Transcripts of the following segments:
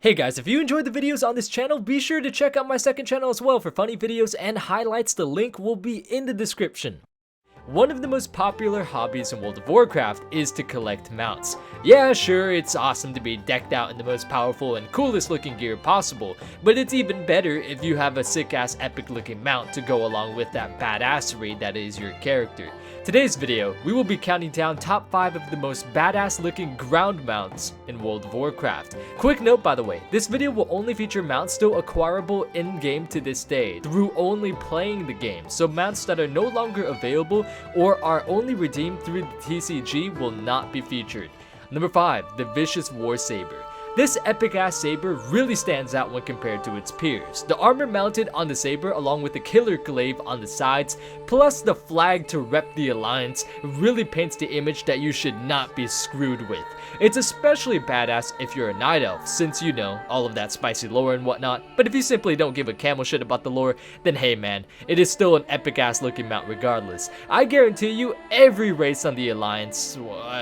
Hey guys, if you enjoyed the videos on this channel, be sure to check out my second channel as well for funny videos and highlights. The link will be in the description. One of the most popular hobbies in World of Warcraft is to collect mounts. Yeah, sure, it's awesome to be decked out in the most powerful and coolest looking gear possible, but it's even better if you have a sick ass epic looking mount to go along with that badassery that is your character. Today's video, we will be counting down top 5 of the most badass looking ground mounts in World of Warcraft. Quick note by the way, this video will only feature mounts still acquirable in game to this day through only playing the game, so mounts that are no longer available or are only redeemed through the TCG will not be featured. Number 5, the Vicious Warsaber. This epic ass saber really stands out when compared to its peers. The armor mounted on the saber along with the killer glaive on the sides, plus the flag to rep the alliance, really paints the image that you should not be screwed with. It's especially badass if you're a night elf, since you know all of that spicy lore and whatnot, but if you simply don't give a camel shit about the lore, then hey man, it is still an epic ass looking mount regardless. I guarantee you every race on the alliance,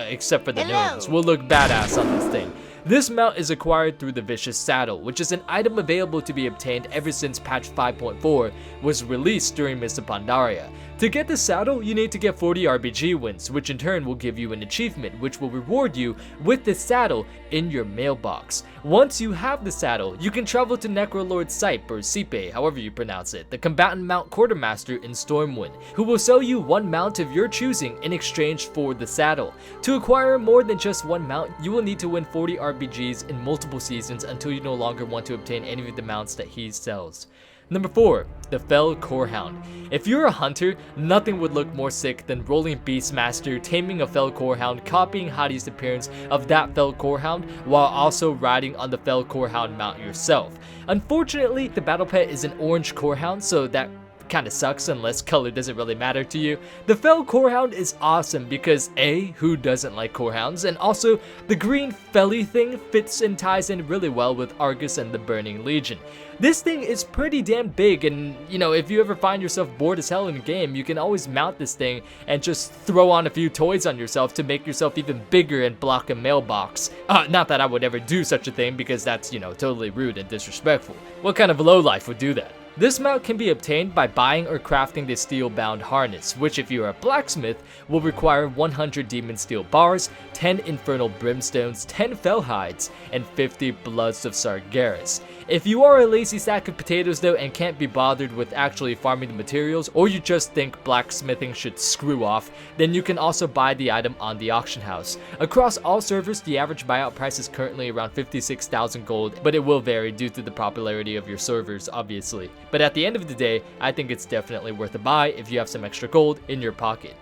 except for the gnomes, will look badass on this thing. This mount is acquired through the Vicious Saddle, which is an item available to be obtained ever since patch 5.4 was released during Mists of Pandaria. To get the saddle, you need to get 40 RBG wins, which in turn will give you an achievement which will reward you with the saddle in your mailbox. Once you have the saddle, you can travel to Necrolord's Sipe, or Sipe, however you pronounce it, the combatant mount quartermaster in Stormwind, who will sell you one mount of your choosing in exchange for the saddle. To acquire more than just one mount, you will need to win 40 RBGs in multiple seasons until you no longer want to obtain any of the mounts that he sells. Number 4, the Fel Core Hound. If you're a hunter, nothing would look more sick than rolling Beastmaster, taming a Fel Core Hound, copying Hadi's appearance of that Fel Core Hound, while also riding on the Fel Core Hound mount yourself. Unfortunately, the battle pet is an orange Core Hound, so that kinda sucks unless color doesn't really matter to you. The Fel Core Hound is awesome because A, who doesn't like Core Hounds, and also the green felly thing fits and ties in really well with Argus and the Burning Legion. This thing is pretty damn big, and you know, if you ever find yourself bored as hell in a game, you can always mount this thing and just throw on a few toys on yourself to make yourself even bigger and block a mailbox. Not that I would ever do such a thing because that's, you know, totally rude and disrespectful. What kind of lowlife would do that? This mount can be obtained by buying or crafting the steel-bound harness, which if you are a blacksmith, will require 100 demon steel bars, 10 infernal brimstones, 10 fell hides, and 50 bloods of Sargeras. If you are a lazy sack of potatoes though and can't be bothered with actually farming the materials, or you just think blacksmithing should screw off, then you can also buy the item on the auction house. Across all servers, the average buyout price is currently around 56,000 gold, but it will vary due to the popularity of your servers, obviously. But at the end of the day, I think it's definitely worth a buy if you have some extra gold in your pocket.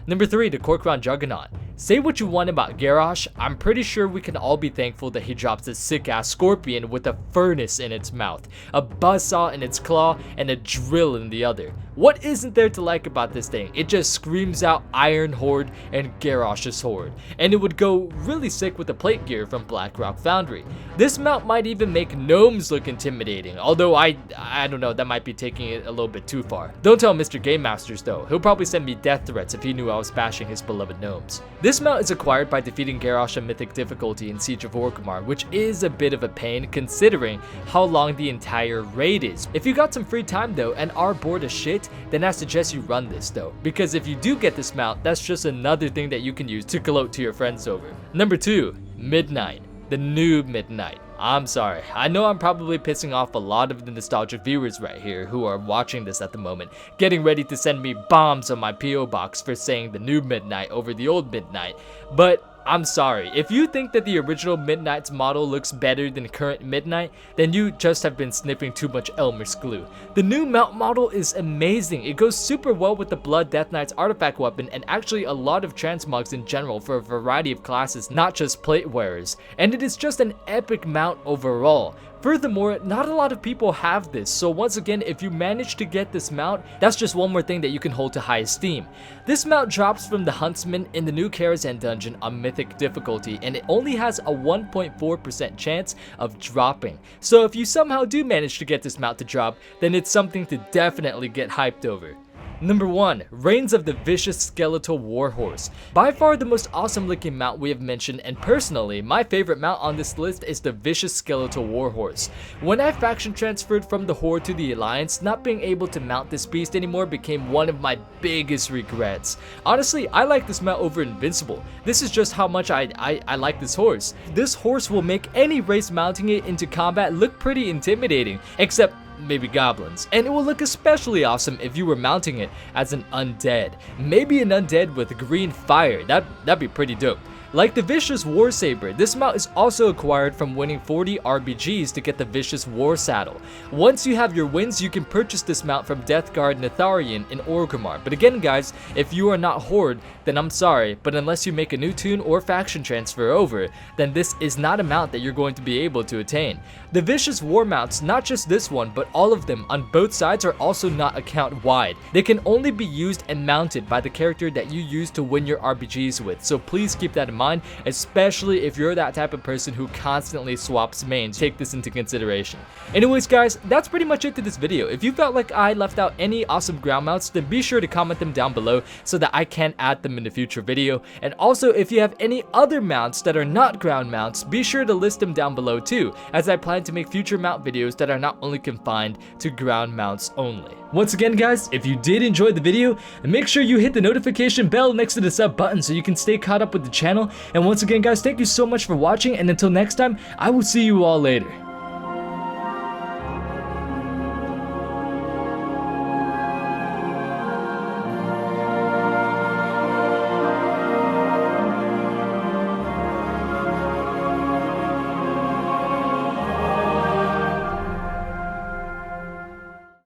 Number 3, the Kor'Kron Juggernaut. Say what you want about Garrosh, I'm pretty sure we can all be thankful that he drops a sick ass scorpion with a furnace in its mouth, a buzzsaw in its claw, and a drill in the other. What isn't there to like about this thing? It just screams out Iron Horde and Garrosh's Horde, and it would go really sick with the plate gear from Blackrock Foundry. This mount might even make gnomes look intimidating, although I don't know, that might be taking it a little bit too far. Don't tell Mr. Game Masters though, he'll probably send me death threats if he knew I was bashing his beloved gnomes. This mount is acquired by defeating Garrosh on Mythic difficulty in Siege of Orgrimmar, which is a bit of a pain considering how long the entire raid is. If you got some free time though and are bored as shit, then I suggest you run this though, because if you do get this mount, that's just another thing that you can use to gloat to your friends over. Number 2, Midnight. The new Midnight. I'm sorry, I know I'm probably pissing off a lot of the nostalgic viewers right here who are watching this at the moment, getting ready to send me bombs on my PO box for saying the new Midnight over the old Midnight, but I'm sorry, if you think that the original Midnight's model looks better than current Midnight, then you just have been sniffing too much Elmer's glue. The new mount model is amazing, it goes super well with the Blood Death Knight's artifact weapon and actually a lot of transmogs in general for a variety of classes, not just plate wearers, and it is just an epic mount overall. Furthermore, not a lot of people have this, so once again, if you manage to get this mount, that's just one more thing that you can hold to high esteem. This mount drops from the Huntsman in the new Karazhan dungeon on Mythic difficulty, and it only has a 1.4% chance of dropping. So if you somehow do manage to get this mount to drop, then it's something to definitely get hyped over. Number 1. Reigns of the Vicious Skeletal Warhorse. By far the most awesome looking mount we have mentioned, and personally, my favorite mount on this list is the Vicious Skeletal Warhorse. When I faction transferred from the Horde to the Alliance, not being able to mount this beast anymore became one of my biggest regrets. Honestly, I like this mount over Invincible. This is just how much I like this horse. This horse will make any race mounting it into combat look pretty intimidating, except maybe goblins, and it will look especially awesome if you were mounting it as an undead. Maybe an undead with green fire, that'd be pretty dope. Like the Vicious Warsaber, this mount is also acquired from winning 40 RBGs to get the Vicious Warsaddle. Once you have your wins, you can purchase this mount from Deathguard Netharian in Orgrimmar. But again guys, if you are not Horde, then I'm sorry, but unless you make a new tune or faction transfer over, then this is not a mount that you're going to be able to attain. The Vicious War mounts, not just this one, but all of them on both sides, are also not account wide. They can only be used and mounted by the character that you use to win your RBGs with, so please keep that in mind, especially if you're that type of person who constantly swaps mains. Take this into consideration. Anyways guys, that's pretty much it to this video. If you felt like I left out any awesome ground mounts, then be sure to comment them down below so that I can add them in a future video. And also, if you have any other mounts that are not ground mounts, be sure to list them down below too, as I plan to make future mount videos that are not only confined to ground mounts only. Once again guys, if you did enjoy the video, make sure you hit the notification bell next to the sub button so you can stay caught up with the channel. And once again guys, thank you so much for watching, and until next time, I will see you all later.